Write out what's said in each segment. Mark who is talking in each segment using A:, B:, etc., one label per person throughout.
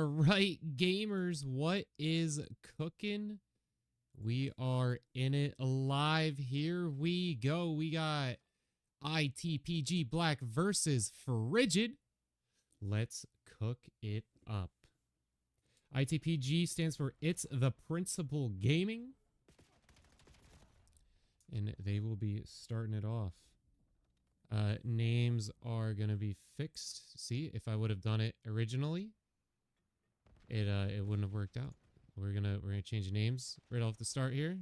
A: All right, gamers, what is cooking? We are in it live. Here we go. We got ITPG Black versus Frigid. Let's cook it up. ITPG stands for It's the Principal Gaming. And they will be starting it off. Names are going to be fixed. See, if I would have done it originally, it wouldn't have worked out. We're gonna change the names right off the start here.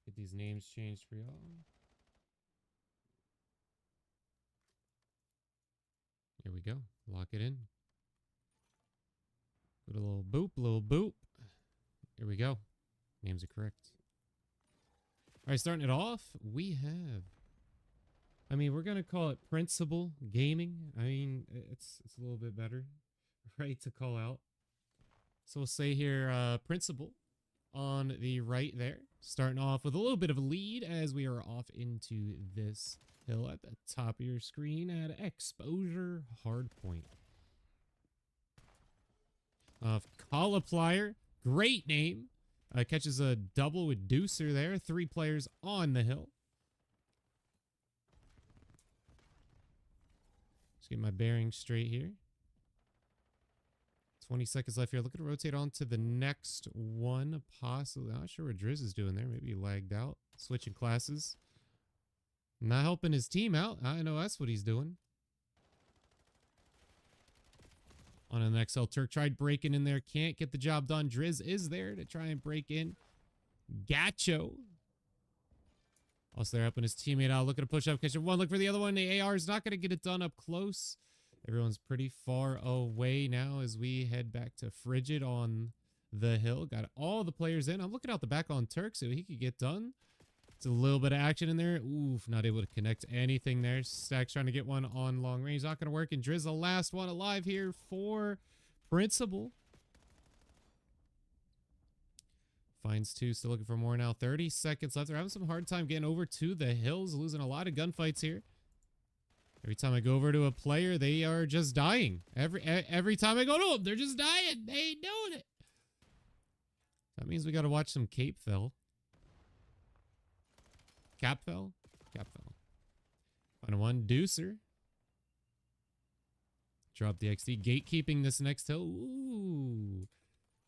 A: Get these names changed for y'all. Here we go. Lock it in. Put a little boop, little boop. Here we go. Names are correct. All right, starting it off, we have... we're going to call it Principal Gaming. It's a little bit better, right, to call out. So we'll say here, Principal on the right there. Starting off with a little bit of a lead as we are off into this hill at the top of your screen at exposure hardpoint. Cauliflower, great name. Catches a double with Deucer there. 3 players on the hill. Just get my bearings straight here. 20 seconds left here. Looking to rotate on to the next one, possibly. Not sure what Driz is doing there. Maybe he lagged out. Switching classes. Not helping his team out. I know that's what he's doing. On an XL, Turk tried breaking in there. Can't get the job done. Driz is there to try and break in. Gacho. Also there helping his teammate out. Looking to push up. Catch one. Look for the other one. The AR is not going to get it done up close. Everyone's pretty far away now as we head back to Frigid on the hill. Got all the players in. I'm looking out the back on Turk so he could get done. It's a little bit of action in there. Oof, not able to connect anything there. Stack's trying to get one on long range. Not going to work. And Driz, the last one alive here for Principal. Finds 2. Still looking for more now. 30 seconds left. They're having some hard time getting over to the hills. Losing a lot of gunfights here. Every time I go over to a player, they are just dying. Every time I go to them, they're just dying. They ain't doing it. That means we got to watch some Cape Fell. Cap Fell? Cap Fell. Final one. Deucer. Drop the XD. Gatekeeping this next hill. Ooh.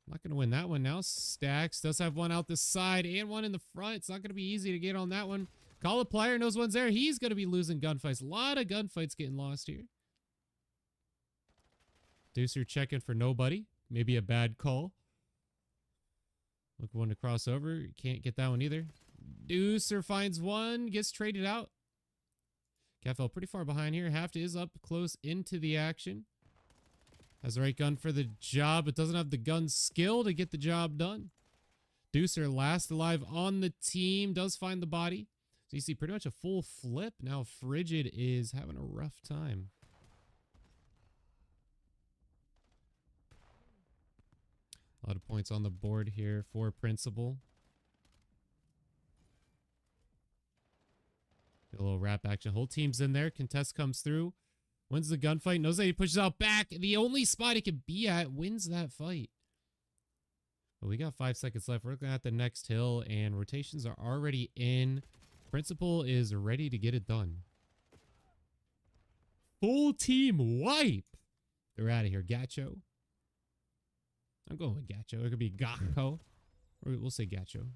A: Not going to win that one now. Stacks does have one out the side and one in the front. It's not going to be easy to get on that one. Cauliflower knows one's there. He's going to be losing gunfights. A lot of gunfights getting lost here. Deucer checking for nobody. Maybe a bad call. Look for one to cross over. Can't get that one either. Deucer finds one. Gets traded out. Cat fell pretty far behind here. Haft is up close into the action. Has the right gun for the job, but doesn't have the gun skill to get the job done. Deucer last alive on the team. Does find the body. So you see pretty much a full flip. Now Frigid is having a rough time. A lot of points on the board here for Principal. Get a little wrap action. Whole team's in there. Contest comes through. Wins the gunfight. Knows that he pushes out back. The only spot he can be at wins that fight. But we got 5 seconds left. We're looking at the next hill and rotations are already in. Principal is ready to get it done. Full team wipe. They're out of here. Gacho. I'm going with Gacho. It could be Gakko. Or we'll say Gacho.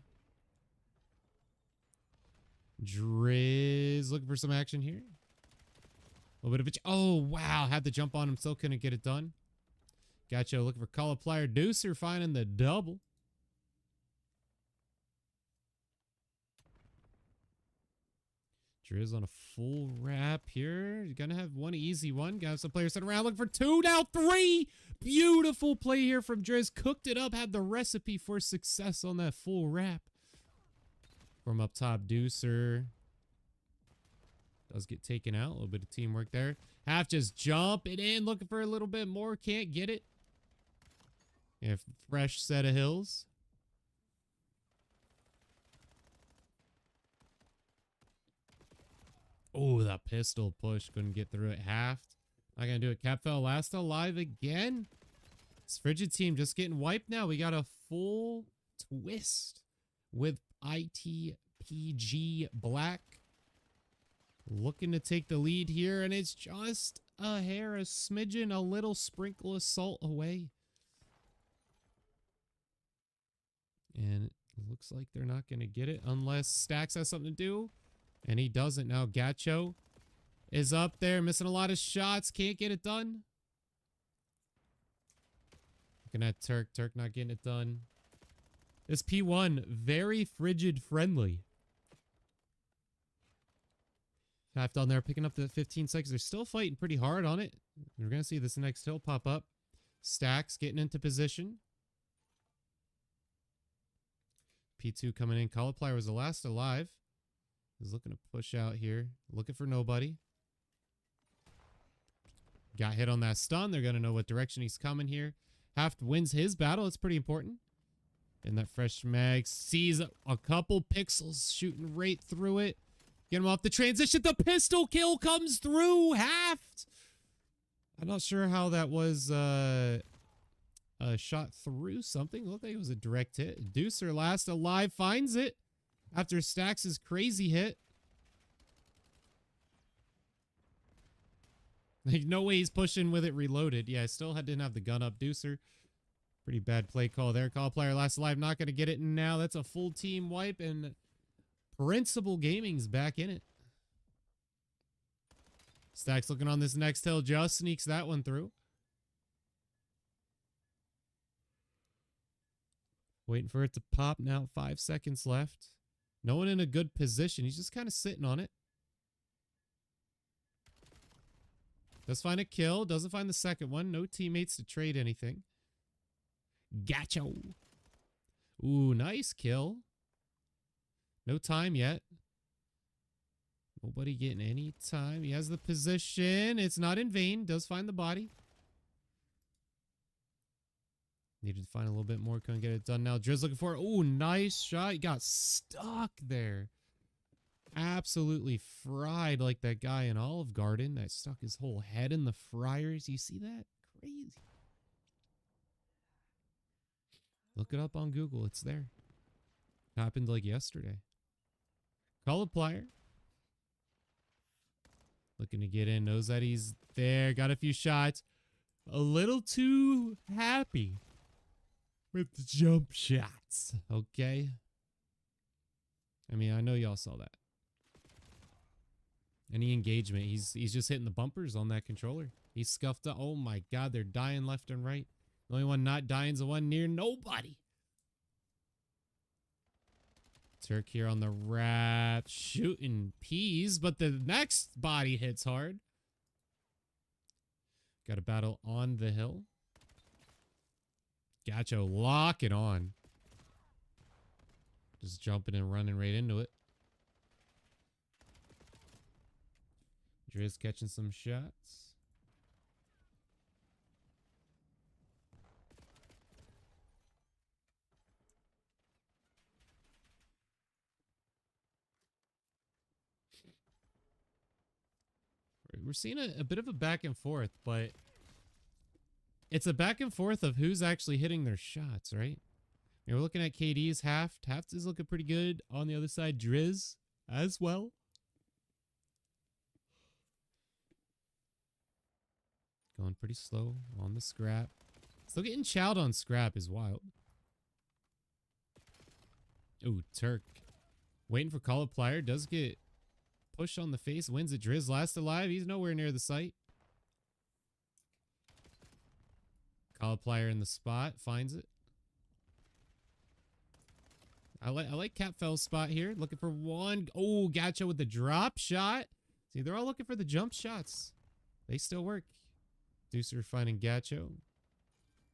A: Driz looking for some action here. A little bit of it. Oh, wow. Had to jump on him. Still couldn't get it done. Gacho looking for Cauliflower. Deucer finding the double. Driz on a full wrap here. You're going to have one easy one. Got some players sitting around looking for 2. Now 3. Beautiful play here from Driz. Cooked it up. Had the recipe for success on that full wrap. From up top, Deucer does get taken out. A little bit of teamwork there. Half just jumping in, looking for a little bit more. Can't get it. Yeah, fresh set of hills. Oh, that pistol push. Couldn't get through it. Halved. Not going to do it. Cap fell last alive again. This Frigid team just getting wiped now. We got a full twist with ITPG Black looking to take the lead here, and it's just a hair, a smidgen, a little sprinkle of salt away. And it looks like they're not going to get it unless Stacks has something to do, and he doesn't. Now Gacho is up there, missing a lot of shots, can't get it done. Looking at Turk, Turk not getting it done. This P1, very Frigid friendly. Half down there, picking up the 15 seconds. They're still fighting pretty hard on it. We're going to see this next hill pop up. Stacks getting into position. P2 coming in. Cauliflower was the last alive. He's looking to push out here. Looking for nobody. Got hit on that stun. They're going to know what direction he's coming here. Half wins his battle. It's pretty important. And that fresh mag sees a couple pixels shooting right through it. Get him off the transition. The pistol kill comes through. Halved. I'm not sure how that was shot through something. Looked like it was a direct hit. Deucer last alive finds it after Stacks' crazy hit. Like, no way he's pushing with it reloaded. Yeah, I still didn't have the gun up. Deucer. Pretty bad play call there. Call player last alive. Not going to get it now. That's a full team wipe, and Principal Gaming's back in it. Stacks looking on this next hill. Just sneaks that one through. Waiting for it to pop now. 5 seconds left. No one in a good position. He's just kind of sitting on it. Does find a kill. Doesn't find the second one. No teammates to trade anything. Gotcha. Ooh, nice kill. No time yet. Nobody getting any time. He has the position. It's not in vain. Does find the body. Needed to find a little bit more. Couldn't get it done now. Driz looking for it. Ooh, nice shot. He got stuck there. Absolutely fried like that guy in Olive Garden that stuck his whole head in the fryers. You see that? Crazy. Look it up on Google. It's there. Happened like yesterday. Cauliflower. Looking to get in. Knows that he's there. Got a few shots. A little too happy with the jump shots. Okay. I mean, I know y'all saw that. Any engagement. He's just hitting the bumpers on that controller. He's scuffed up. Oh my god, they're dying left and right. The only one not dying is the one near nobody. Turk here on the wrap. Shooting peas, but the next body hits hard. Got a battle on the hill. Gacho lock it on. Just jumping and running right into it. Driz catching some shots. We're seeing a bit of a back and forth, but it's a back and forth of who's actually hitting their shots, right? We're looking at KD's Half. Half is looking pretty good. On the other side, Driz as well. Going pretty slow on the scrap. Still getting chowed on scrap is wild. Ooh, Turk. Waiting for Cauliflower. Does get pushed on the face. Wins it. Driz last alive. He's nowhere near the site. Cauliflower in the spot. Finds it. I like Catfell's spot here. Looking for one. Oh, Gacha with the drop shot. See, they're all looking for the jump shots. They still work. Deucer finding Gacho.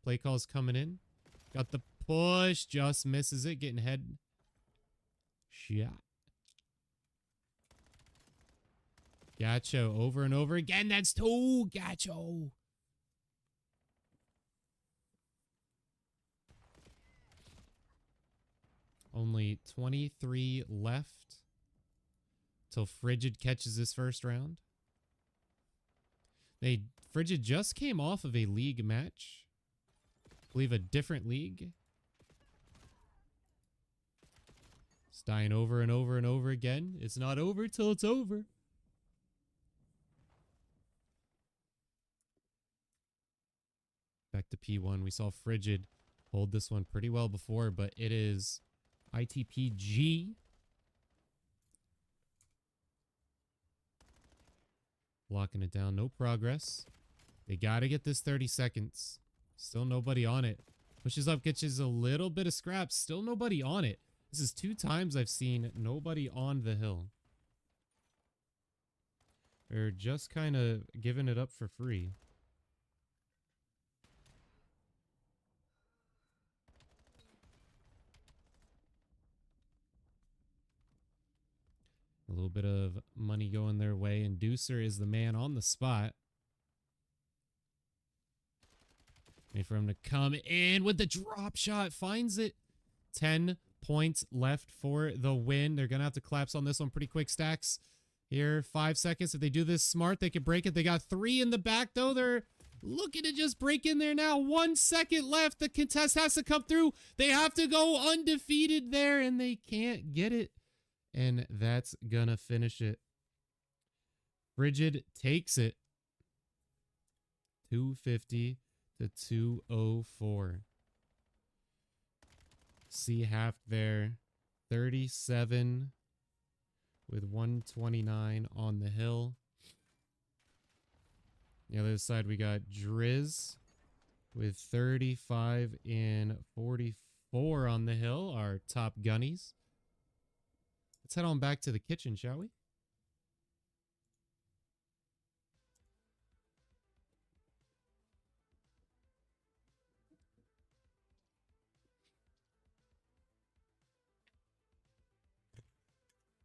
A: Play calls coming in. Got the push. Just misses it. Getting head shot. Gacho over and over again. That's 2. Gacho. Only 23 left till Frigid catches his first round. Frigid just came off of a league match. I believe a different league. It's dying over and over and over again. It's not over till it's over. Back to P1. We saw Frigid hold this one pretty well before, but it is ITPG. Locking it down. No progress. They got to get this 30 seconds. Still nobody on it. Pushes up, catches a little bit of scraps. Still nobody on it. This is 2 times I've seen nobody on the hill. They're just kind of giving it up for free. A little bit of money going their way. Inducer is the man on the spot. Wait for him to come in with the drop shot. Finds it. 10 points left for the win. They're going to have to collapse on this one pretty quick. Stacks here. 5 seconds. If they do this smart, they could break it. They got 3 in the back, though. They're looking to just break in there now. 1 second left. The contest has to come through. They have to go undefeated there, and they can't get it. And that's going to finish it. Frigid takes it. 250 to 204. C half there. 37 with 129 on the hill. The other side, we got Driz with 35 and 44 on the hill, our top gunnies. Let's head on back to the kitchen, shall we?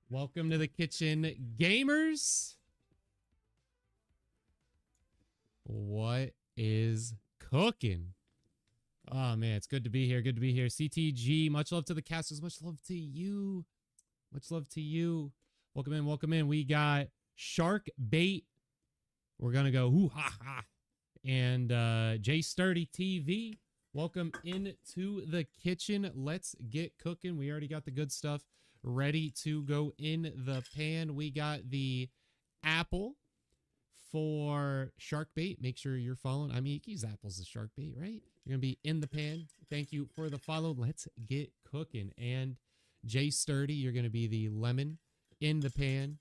A: Welcome to the kitchen, gamers. What is cooking? Oh, man, it's good to be here. Good to be here. CTG, much love to the casters. Much love to you. Much love to you. Welcome in. Welcome in. We got Shark Bait. We're going to go hoo ha ha. And J Sturdy TV. Welcome into the kitchen. Let's get cooking. We already got the good stuff ready to go in the pan. We got the apple for shark bait. Make sure you're following. I mean, you can use apples as shark bait, right? You're going to be in the pan. Thank you for the follow. Let's get cooking. And Jay Sturdy, you're going to be the lemon in the pan.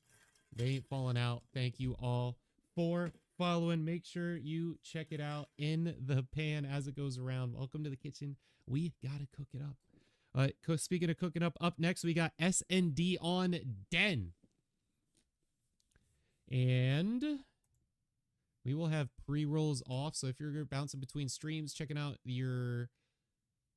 A: They ain't falling out. Thank you all for following. Make sure you check it out in the pan as it goes around. Welcome to the kitchen. We got to cook it up. Speaking of cooking up next, we got S&D on Den. And we will have pre-rolls off. So if you're bouncing between streams, checking out your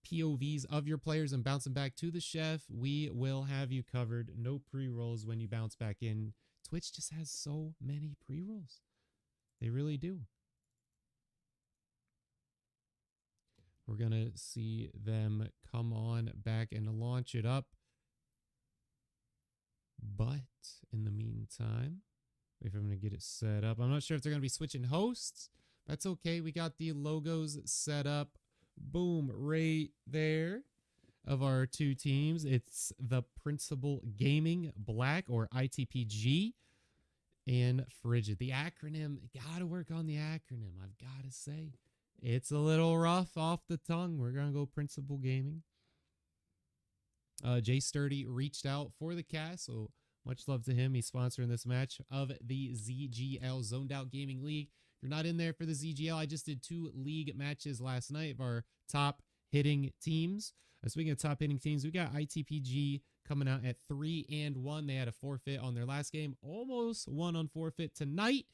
A: POVs of your players and bouncing back to the chef, we will have you covered. No pre-rolls when you bounce back in. Twitch just has so many pre-rolls. They really do. We're going to see them come on back and launch it up. But in the meantime, wait for them to get it set up. I'm not sure if they're going to be switching hosts. That's okay. We got the logos set up. Boom, right there of our 2 teams. It's the Principal Gaming Black, or ITPG, and Frigid. The acronym, got to work on the acronym, I've got to say. It's a little rough off the tongue. We're going to go Principal Gaming. Jay Sturdy reached out for the cast, so much love to him. He's sponsoring this match of the ZGL Zoned Out Gaming League. If you're not in there for the ZGL, I just did 2 league matches last night of our top hitting teams. Speaking of top hitting teams, we got ITPG coming out at 3-1. They had a forfeit on their last game. Almost won on forfeit tonight,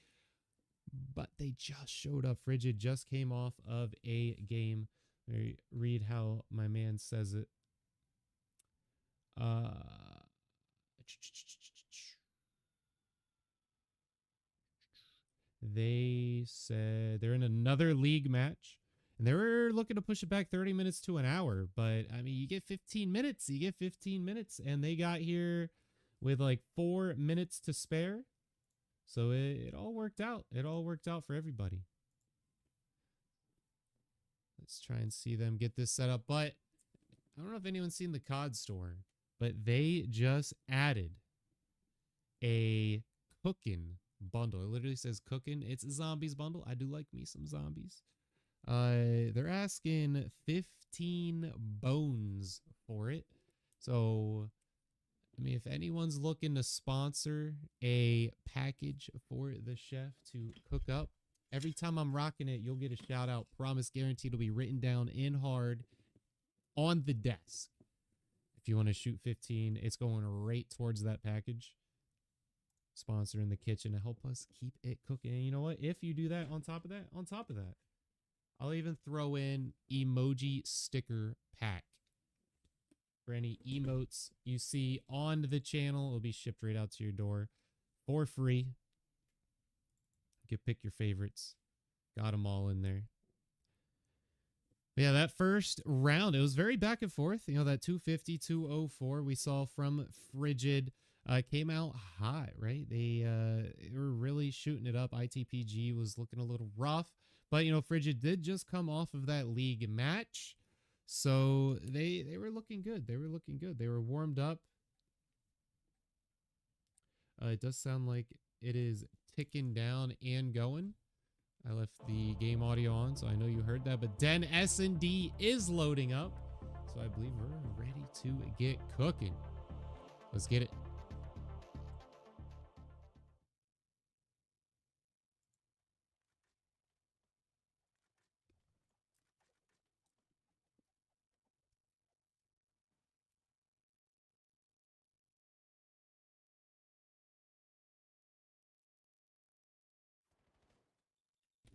A: but they just showed up. Frigid just came off of a game. Read how my man says it. They said they're in another league match. And they were looking to push it back 30 minutes to an hour. But, I mean, you get 15 minutes. You get 15 minutes. And they got here with like 4 minutes to spare. So it all worked out. It all worked out for everybody. Let's try and see them get this set up. But I don't know if anyone's seen the COD store. But they just added a cooking bundle. It literally says cooking. It's a zombies bundle. I do like me some zombies. They're asking 15 bones for it. So, I mean, if anyone's looking to sponsor a package for the chef to cook up, every time I'm rocking it, you'll get a shout out. Promise, guaranteed, it'll be written down in hard on the desk. If you want to shoot 15, it's going right towards that package. Sponsor in the kitchen to help us keep it cooking. And you know what? If you do that, on top of that, I'll even throw in emoji sticker pack. For any emotes you see on the channel, it'll be shipped right out to your door for free. You can pick your favorites. Got them all in there. But yeah, that first round, it was very back and forth. You know, that 250, 204 we saw from Frigid came out hot, right? They were really shooting it up. ITPG was looking a little rough. But, you know, Frigid did just come off of that league match. So they were looking good. They were looking good. They were warmed up. It does sound like it is ticking down and going. I left the game audio on, so I know you heard that. But Den S&D is loading up. So I believe we're ready to get cooking. Let's get it.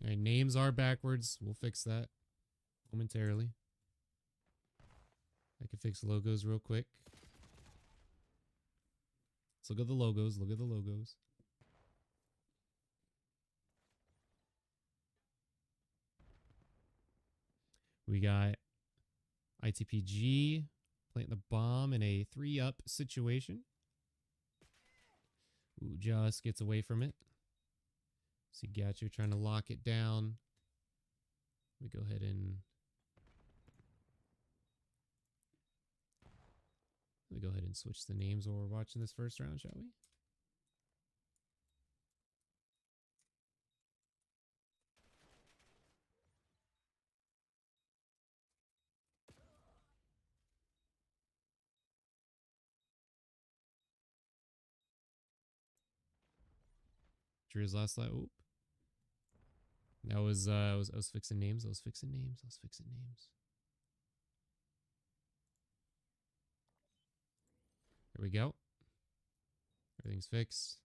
A: All right, names are backwards. We'll fix that momentarily. I can fix logos real quick. Let's look at the logos. Look at the logos. We got ITPG planting the bomb in a 3-up situation. Ooh, just gets away from it. See Gacho trying to lock it down. We go ahead and switch the names while we're watching this first round, shall we? Drew's last light. Oop. That was I was fixing names. I was fixing names. There we go. Everything's fixed.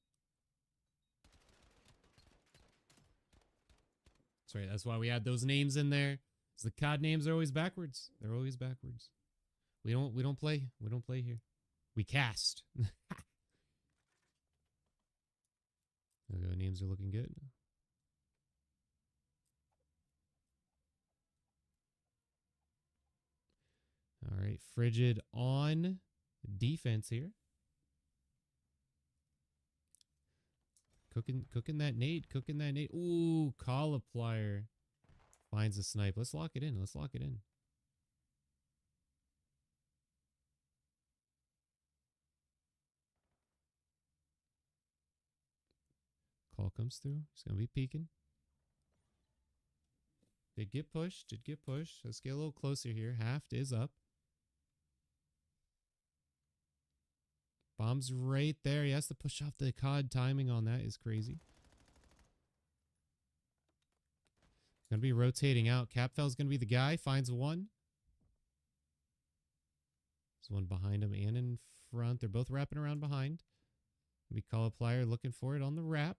A: That's right. That's why we add those names in there. Because the COD names are always backwards. They're always backwards. We don't play. We don't play here. We cast. The names are looking good. All right, Frigid on defense here. Cooking that nade. Ooh, cauliflower finds a snipe. Let's lock it in. Call comes through. He's going to be peeking. Did get pushed. Let's get a little closer here. Haft is up. Bomb's right there. He has to push off the COD. Timing on that is crazy. Going to be rotating out. Capfel's going to be the guy. Finds one. There's one behind him and in front. They're both wrapping around behind. We call a plier looking for it on the wrap.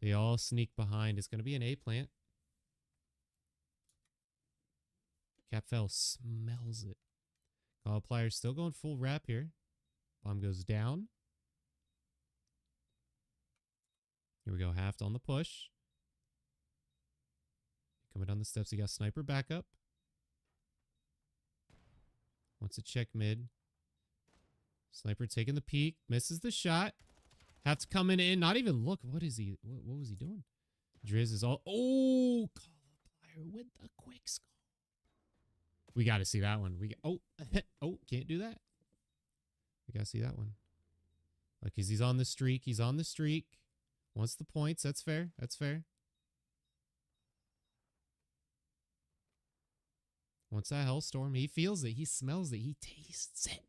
A: They all sneak behind. It's going to be an A plant. Capfel smells it. Call a plier still going full wrap here. Bomb goes down. Here we go. Halved on the push. Coming down the steps. He got sniper backup. Wants to check mid. Sniper taking the peek. Misses the shot. Have to come in. Not even look. What is he? What was he doing? Driz is all. Oh, cauliflower with the quick scope. We got to see that one. Oh, can't do that. We got to see that one. Like, he's on the streak. He's on the streak. Wants the points. That's fair. That's fair. Wants that hellstorm. He feels it. He smells it. He tastes it.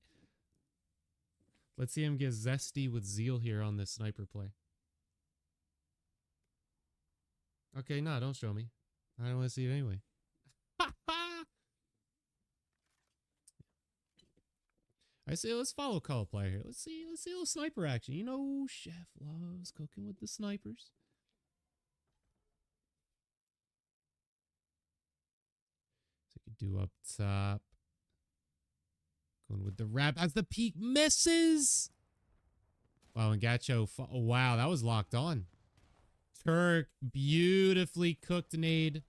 A: Let's see him get zesty with zeal here on this sniper play. Okay, no, don't show me. I don't want to see it anyway. I say let's follow call player here. Let's see a little sniper action. You know, Chef loves cooking with the snipers. So you could do up top. Going with the wrap as the peak misses. Wow, and Gacho, oh, wow, that was locked on. Turk, beautifully cooked nade.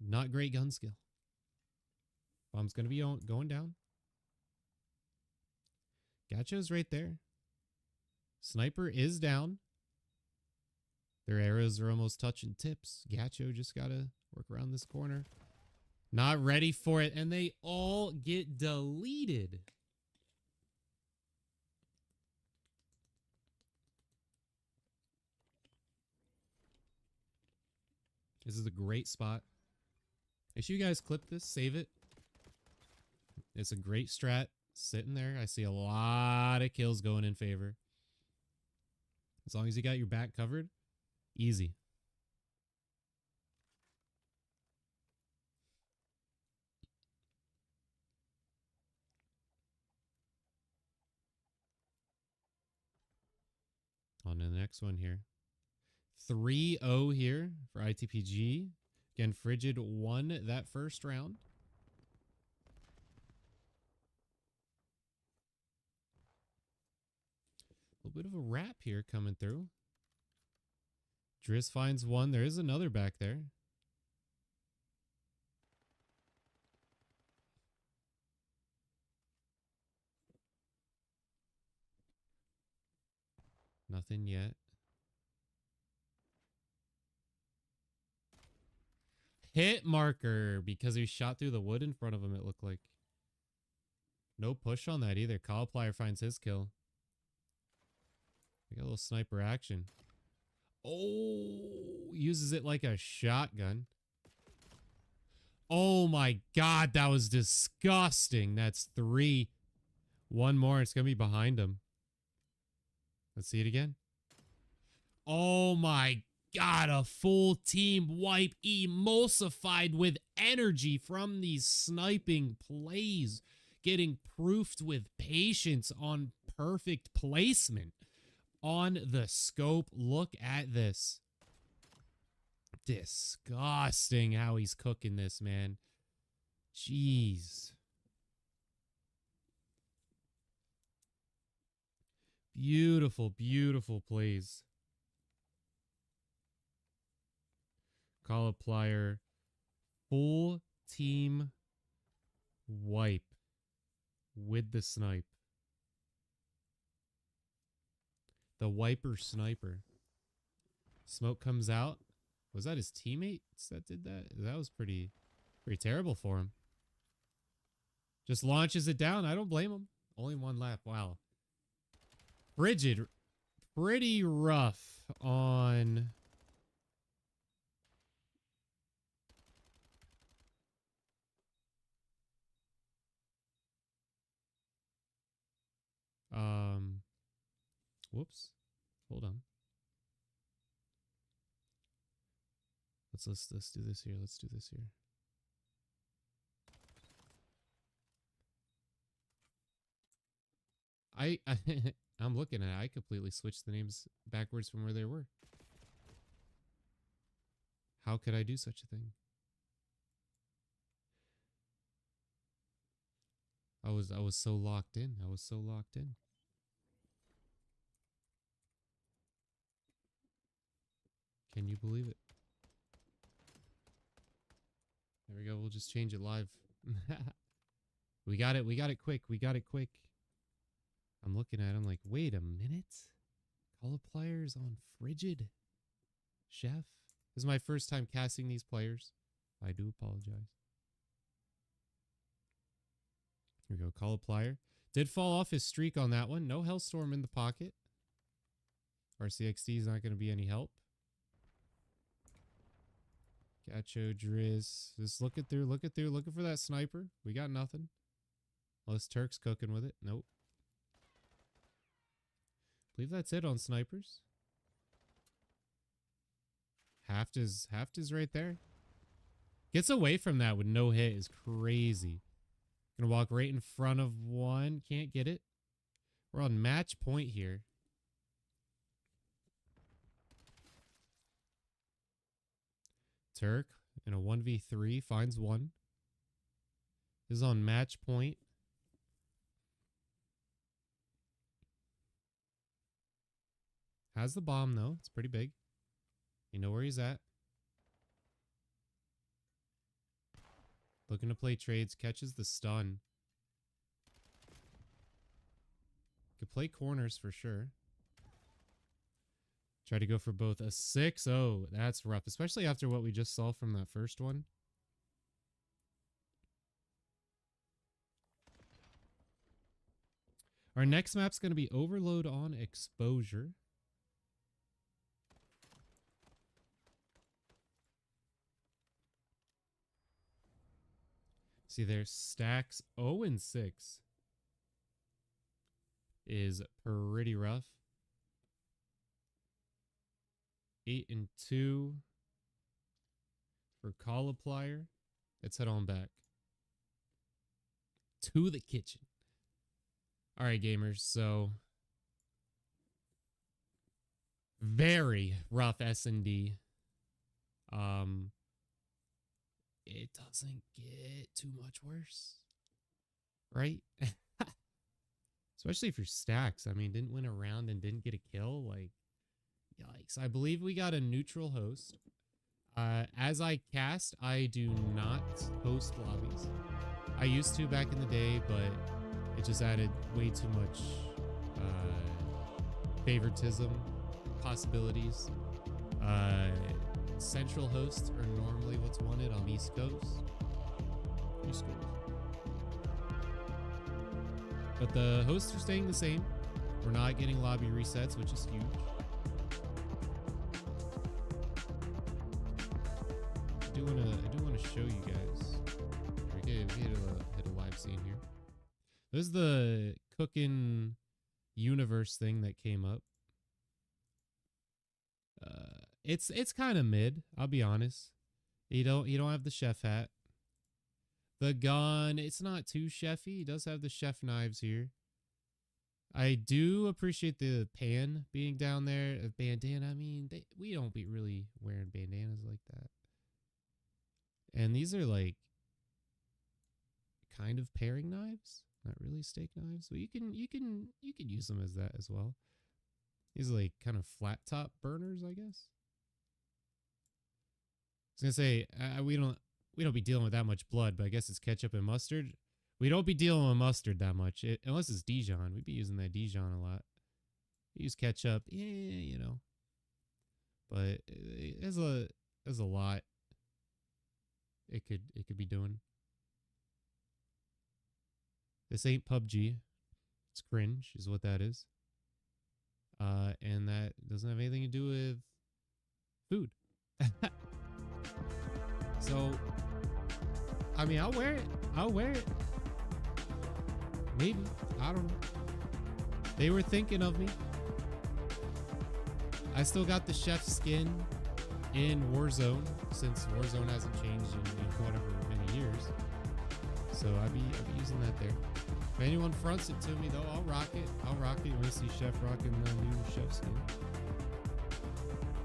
A: Not great gun skill. Bomb's going to be going down. Gacho's right there. Sniper is down. Their arrows are almost touching tips. Gacho just got to work around this corner. Not ready for it. And they all get deleted. This is a great spot. Make sure you guys clip this. Save it. It's a great strat. Sitting there. I see a lot of kills going in favor. As long as you got your back covered. Easy. On to the next one here. 3-0 here for ITPG. Again, Frigid won that first round. A little bit of a wrap here coming through. Driz finds one. There is another back there. Nothing yet. Hit marker because he shot through the wood in front of him, it looked like. No push on that either. Cauliflower finds his kill. We got a little sniper action. Oh, uses it like a shotgun. Oh my God, that was disgusting. That's 3. One more. It's going to be behind him. Let's see it again. Oh my God, a full team wipe emulsified with energy from these sniping plays. Getting proofed with patience on perfect placement. On the scope. Look at this. Disgusting how he's cooking this, man. Jeez. Beautiful, beautiful plays. Cauliflower. Full team wipe with the snipe. The wiper sniper. Smoke comes out. Was that his teammates that did that? That was pretty terrible for him. Just launches it down. I don't blame him. Only one lap. Wow. Frigid. Pretty rough on... Whoops. Hold on. Let's do this here. Let's do this here. I'm looking at it. I completely switched the names backwards from where they were. How could I do such a thing? I was so locked in. I was so locked in. Can you believe it? There we go. We'll just change it live. We got it. We got it quick. We got it quick. I'm looking at it. I'm like, wait a minute. Call players on Frigid. Chef. This is my first time casting these players. I do apologize. Here we go. Call a player. Did fall off his streak on that one. No Hellstorm in the pocket. RCXD is not going to be any help. Gacho, Driz. Just looking through, looking through, looking for that sniper. We got nothing. Unless Turk's cooking with it. Nope. Believe that's it on snipers. Haft is right there. Gets away from that with no hit is crazy. Gonna walk right in front of one. Can't get it. We're on match point here. Turk in a 1v3 finds one. Is on match point. Has the bomb though. It's pretty big. You know where he's at. Looking to play trades. Catches the stun. Could play corners for sure. Try to go for both. A 6. Oh, that's rough. Especially after what we just saw from that first one. Our next map's going to be Overload on Exposure. See there, stacks 0 and 6 is pretty rough. 8 and 2 for Cauliflower. Let's head on back to the kitchen. All right, gamers. So very rough S&D. It doesn't get too much worse, right? Especially if you're stacks. I mean, didn't win a round and didn't get a kill. Like, yikes. I believe we got a neutral host. As I cast, I do not host lobbies. I used to back in the day, but it just added way too much favoritism possibilities. Central hosts are normally what's wanted on East Coast. East Coast. But the hosts are staying the same. We're not getting lobby resets, which is huge. I do want to show you guys. We hit a live scene here. This is the cooking universe thing that came up. It's kind of mid, I'll be honest. You don't have the chef hat. The gun, it's not too chefy. He does have the chef knives here. I do appreciate the pan being down there. A bandana, I mean, we don't be really wearing bandanas like that. And these are like kind of paring knives, not really steak knives. So you can use them as that as well. These are like kind of flat top burners, I guess. I was gonna say we don't be dealing with that much blood, but I guess it's ketchup and mustard. We don't be dealing with mustard that much, unless it's Dijon. We'd be using that Dijon a lot. We use ketchup, yeah, you know. But there's a lot it could be doing. This ain't PUBG. It's cringe, is what that is. And that doesn't have anything to do with food. So, I mean, I'll wear it. I'll wear it. Maybe. I don't know. They were thinking of me. I still got the chef skin in Warzone, since Warzone hasn't changed in whatever many years. So I'll be using that there. If anyone fronts it to me, though, I'll rock it. I'll rock it. We'll see Chef rocking the new chef skin.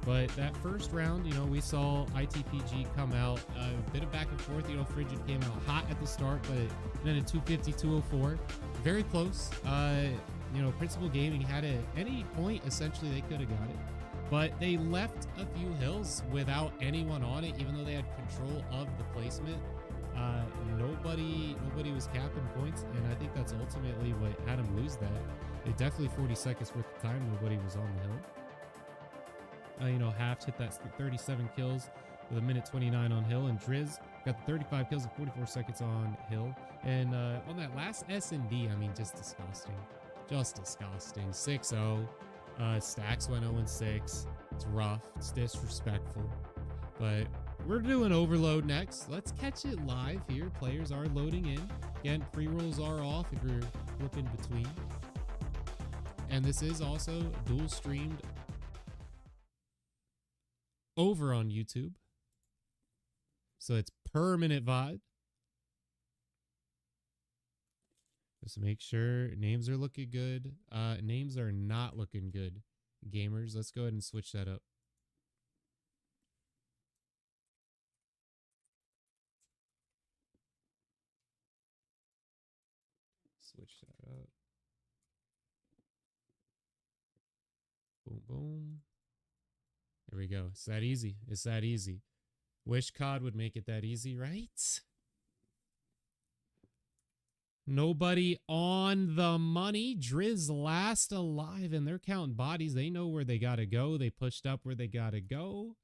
A: But that first round, we saw ITPG come out. A bit of back and forth. Frigid came out hot at the start, but then at 250, 204. Very close. Principal Gaming had it at any point, essentially, they could have got it. but they left a few hills without anyone on it, even though they had control of the placement. Nobody was capping points, and I think that's ultimately what had him lose that. It definitely 40 seconds worth of time. Nobody was on the hill. Half hit that 37 kills with a minute 29 on hill, and Driz got the 35 kills in 44 seconds on hill. And on that last S&D, I mean, just disgusting. Just disgusting. 6-0. Stacks went 0-6. It's rough. It's disrespectful. But we're doing overload next. Let's catch it live here. Players are loading in. Again, pre-rolls are off if you're flipping between. And this is also dual streamed over on YouTube. So it's permanent VOD. Just make sure names are looking good. Names are not looking good. Gamers, let's go ahead and switch that up. Switch that up. Boom, boom. There we go. It's that easy. It's that easy. Wish COD would make it that easy, right? Nobody on the money. Driz last alive, and they're counting bodies. They know where they got to go. They pushed up where they got to go.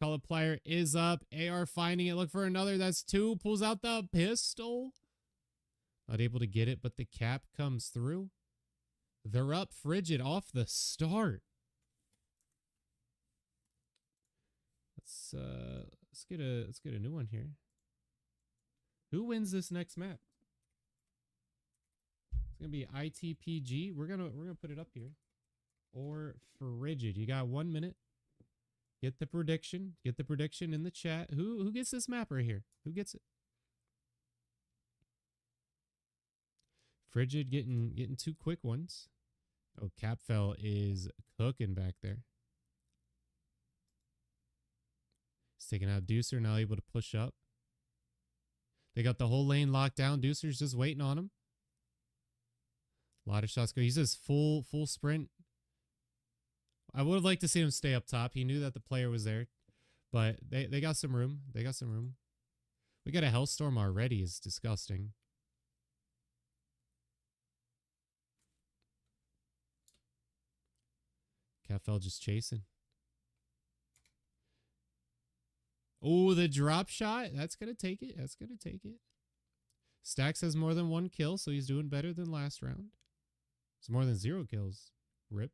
A: Color player is up. AR finding it. Look for another. That's 2. Pulls out the pistol. Not able to get it, but the cap comes through. They're up. Frigid off the start. Let's get a new one here. Who wins this next map? It's gonna be ITPG. We're gonna put it up here. Or Frigid. You got 1 minute. Get the prediction. Get the prediction in the chat. Who gets this map right here? Who gets it? Frigid getting 2 quick ones. Oh, Capfell is cooking back there. He's taking out Deucer, now able to push up. They got the whole lane locked down. Deucer's just waiting on him. A lot of shots go. He says full sprint. I would have liked to see him stay up top. He knew that the player was there, but they got some room. They got some room. We got a Hellstorm already. It's disgusting. Capfell just chasing. Oh, the drop shot. That's going to take it. That's going to take it. Stacks has more than 1 kill, so he's doing better than last round. It's more than 0 kills. Rip.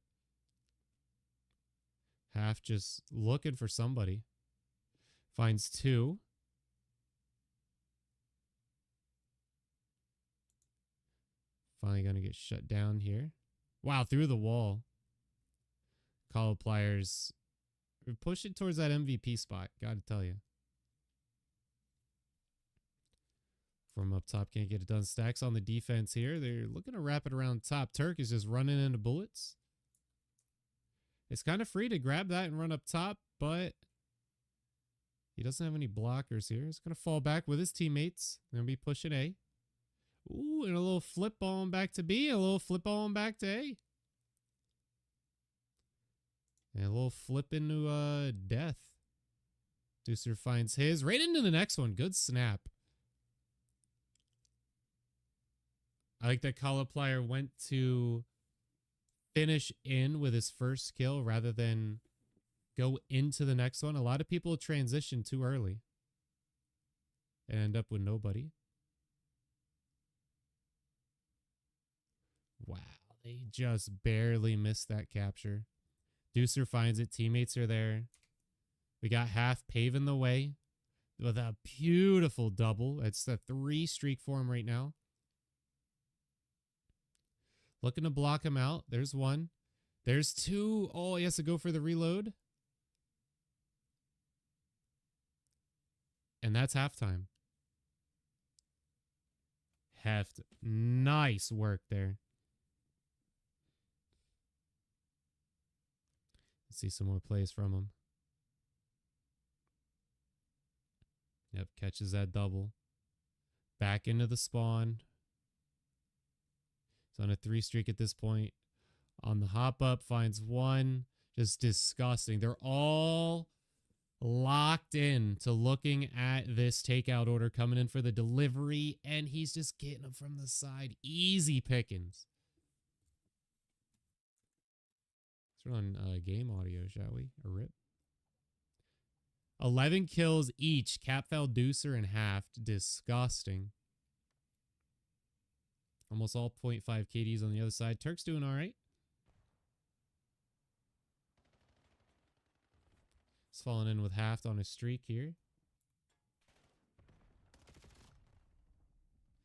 A: Half just looking for somebody. Finds 2. Finally going to get shut down here. Wow, through the wall. Call pliers. We're pushing towards that MVP spot. Gotta tell you. From up top, can't get it done. Stacks on the defense here. They're looking to wrap it around top. Turk is just running into bullets. It's kind of free to grab that and run up top, but he doesn't have any blockers here. He's going to fall back with his teammates. They're going to be pushing A. Ooh, and a little flip ball back to B. A little flip ball back to A. And a little flip into death. Deucer finds his. Right into the next one. Good snap. I like that Cauliflower went to finish in with his first kill rather than go into the next one. A lot of people transition too early and end up with nobody. Wow. They just barely missed that capture. Deucer finds it. Teammates are there. We got half paving the way with a beautiful double. It's the 3 streak for him right now. Looking to block him out. There's 1. There's 2. Oh, he has to go for the reload. And that's halftime. Heft. Nice work there. See some more plays from him. Yep, catches that double. Back into the spawn. He's on a 3 streak at this point. On the hop up, finds 1. Just disgusting. They're all locked in to looking at this takeout order coming in for the delivery, and he's just getting them from the side. Easy pickings. Let's run game audio, shall we? A rip. 11 kills each. Capfell, Deucer, and Haft. Disgusting. Almost all 0.5 KDs on the other side. Turk's doing all right. He's falling in with Haft on his streak here.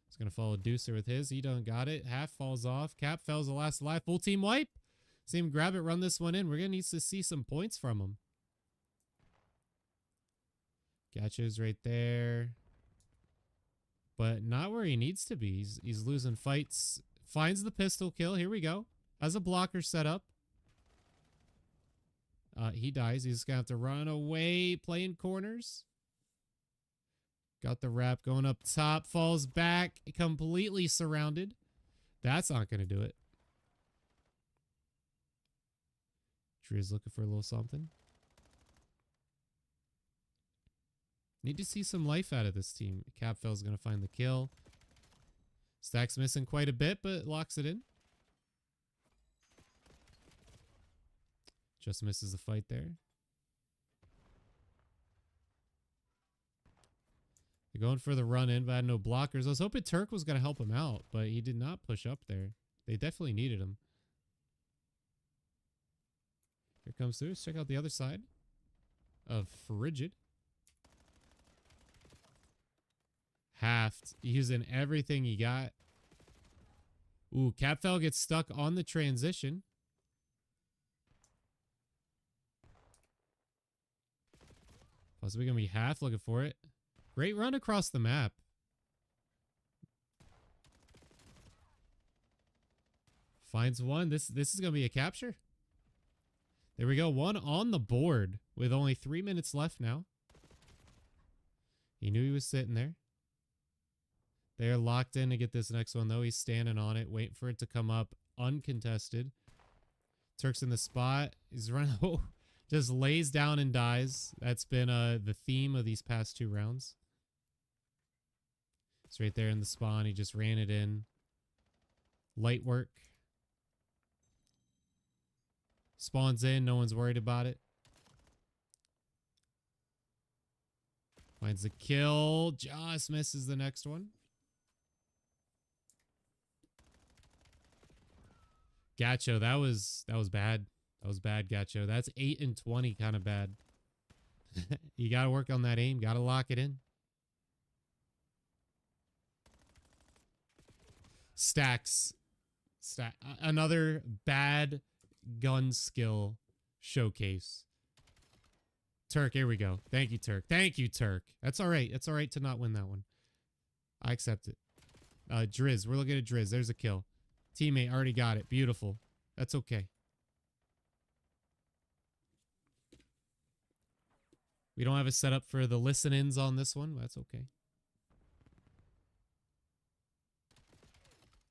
A: He's going to follow Deucer with his. He done got it. Haft falls off. Capfell's the last alive. Full team wipe. See him grab it, run this one in. We're going to need to see some points from him. Gacho's right there. But not where he needs to be. He's losing fights. Finds the pistol kill. Here we go. Has a blocker set up. He dies. He's going to have to run away, playing corners. Got the wrap going up top. Falls back. Completely surrounded. That's not going to do it. Driz looking for a little something. Need to see some life out of this team. Capfell's going to find the kill. Stack's missing quite a bit, but locks it in. Just misses the fight there. They're going for the run in, but had no blockers. I was hoping Turk was going to help him out, but he did not push up there. They definitely needed him. Here comes through. Let's check out the other side of Frigid. Haft using everything he got. Ooh, Capfell gets stuck on the transition. Possibly going to be Haft looking for it. Great run across the map. Finds one. This is going to be a capture. There we go. One on the board with only 3 minutes left now. He knew he was sitting there. They're locked in to get this next one, though. He's standing on it, waiting for it to come up uncontested. Turk's in the spot. He's running. Oh, just lays down and dies. That's been the theme of these past 2 rounds. It's right there in the spawn. He just ran it in. Light work. Spawns in. No one's worried about it. Finds the kill. Just misses the next one. Gacho, that was bad. That was bad, Gacho. That's 8 and 20 kind of bad. You got to work on that aim. Got to lock it in. Stacks. Another bad gun skill showcase. Turk, here we go. Thank you, Turk. Thank you, Turk. That's all right. It's all right to not win that one. I accept it. Driz. We're looking at Driz. There's a kill. Teammate already got it. Beautiful. That's okay. We don't have a setup for the listen-ins on this one. That's okay.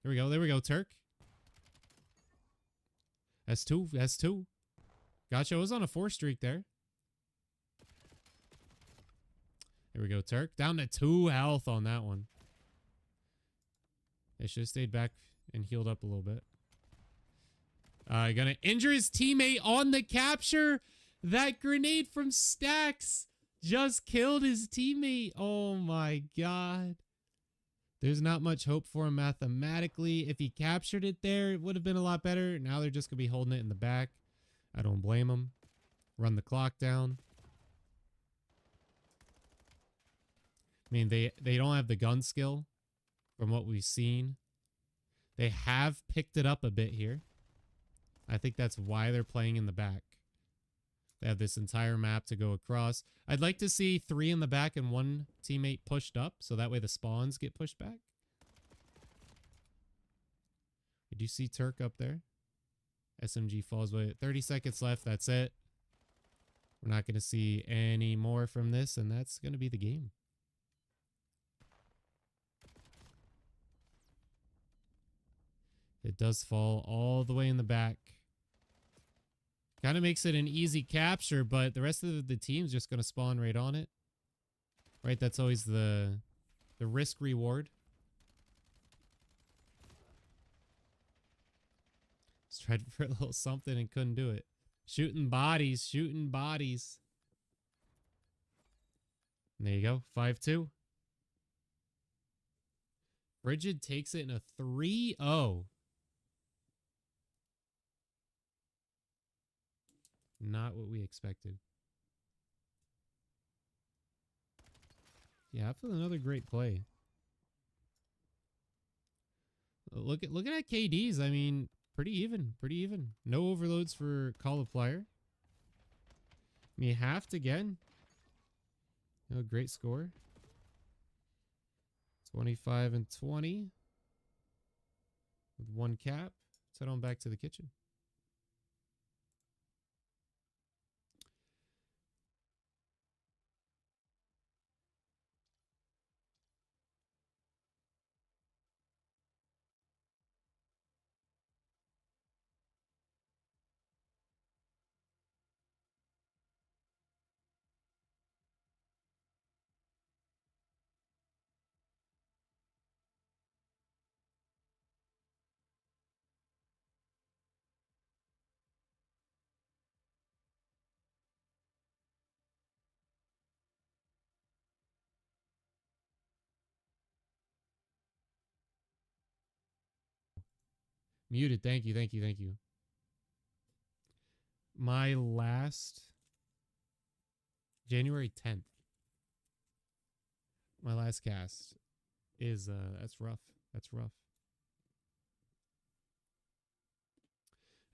A: There we go. There we go, Turk. That's 2. That's 2. Gotcha. I was on a 4 streak there. There we go, Turk. Down to 2 health on that one. They should have stayed back and healed up a little bit. Gonna injure his teammate on the capture. That grenade from Stacks just killed his teammate. Oh my god. There's not much hope for him mathematically. If he captured it there, it would have been a lot better. Now they're just gonna be holding it in the back. I don't blame them. Run the clock down. I mean, they don't have the gun skill from what we've seen. They have picked it up a bit here. I think that's why they're playing in the back. They have this entire map to go across. I'd like to see 3 in the back and 1 teammate pushed up, so that way the spawns get pushed back. Did you see Turk up there? SMG falls away. 30 seconds left. That's it. We're not going to see any more from this, and that's going to be the game. It does fall all the way in the back. Kind of makes it an easy capture, but the rest of the team's just going to spawn right on it. Right? That's always the risk reward. Just tried for a little something and couldn't do it. Shooting bodies, shooting bodies. And there you go, 5-2. Frigid takes it in a 3-0. Not what we expected. Yeah, after another great play. Look at that KDs. I mean, pretty even, pretty even. No overloads for Cauliflower. I mean, halved again. Oh, great score. 25 and 20 with 1 cap. Let's head on back to the kitchen. Muted. Thank you, thank you, thank you. My last January 10th. My last cast is that's rough. That's rough.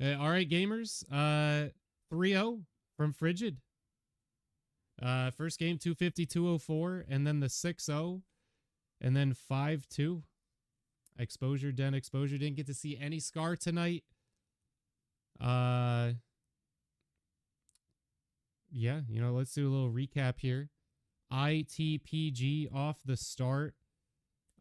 A: All right, gamers. 3-0 from Frigid. First game 250, 204, and then the 6-0, and then 5-2. Exposure didn't get to see any Scar tonight. Yeah, you know, let's do a little recap here. ITPG off the start.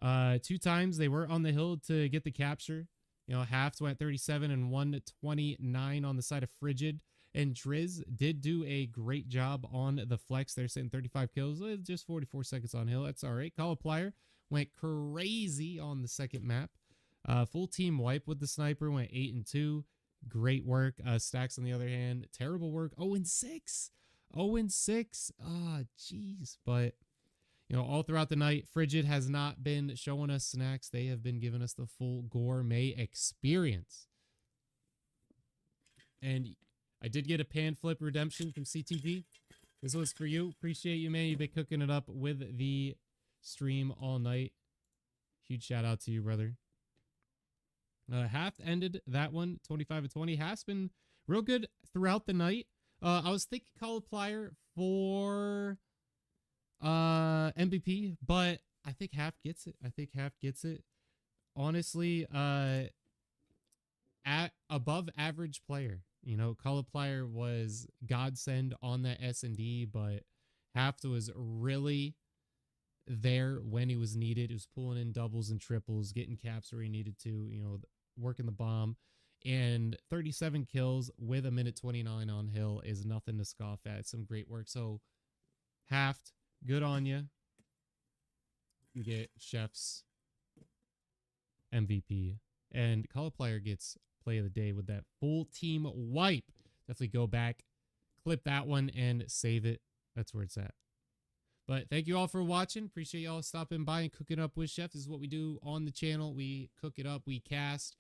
A: 2 times they were on the hill to get the capture. You know, halves went 37 and 129 on the side of Frigid. And Driz did do a great job on the flex. They're sitting 35 kills, just 44 seconds on hill. That's all right. Cauliflower went crazy on the second map. Full team wipe with the sniper, went 8 and 2. Great work. Stacks, on the other hand, terrible work. 0 and 6. 0 and 6. Ah, jeez. But, you know, all throughout the night, Frigid has not been showing us snacks. They have been giving us the full gourmet experience. And I did get a pan flip redemption from CTG. This was for you. Appreciate you, man. You've been cooking it up with the stream all night. Huge shout out to you, brother. Half ended that one, 25 and 20. Has been real good throughout the night. I was thinking Cauliflower for MVP, but I think half gets it. Honestly, at above average player. You know, Cauliflower was godsend on that S&D, but Haft was really there when he was needed. He was pulling in doubles and triples, getting caps where he needed to, you know, working the bomb. And 37 kills with a minute 29 on hill is nothing to scoff at. It's some great work. So, Haft, good on you. You get Chef's MVP. And Cauliflower gets play of the day with that full team wipe. Definitely go back, clip that one, and save it. That's where it's at. But thank you all for watching. Appreciate y'all stopping by and cooking up with Chef. This is what we do on the channel. We cook it up. We cast.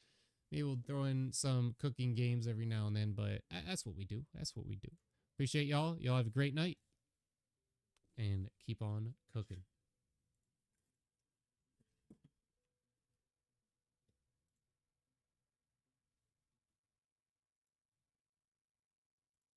A: Maybe we'll throw in some cooking games every now and then, but that's what we do. That's what we do. Appreciate y'all. Y'all have a great night. And keep on cooking.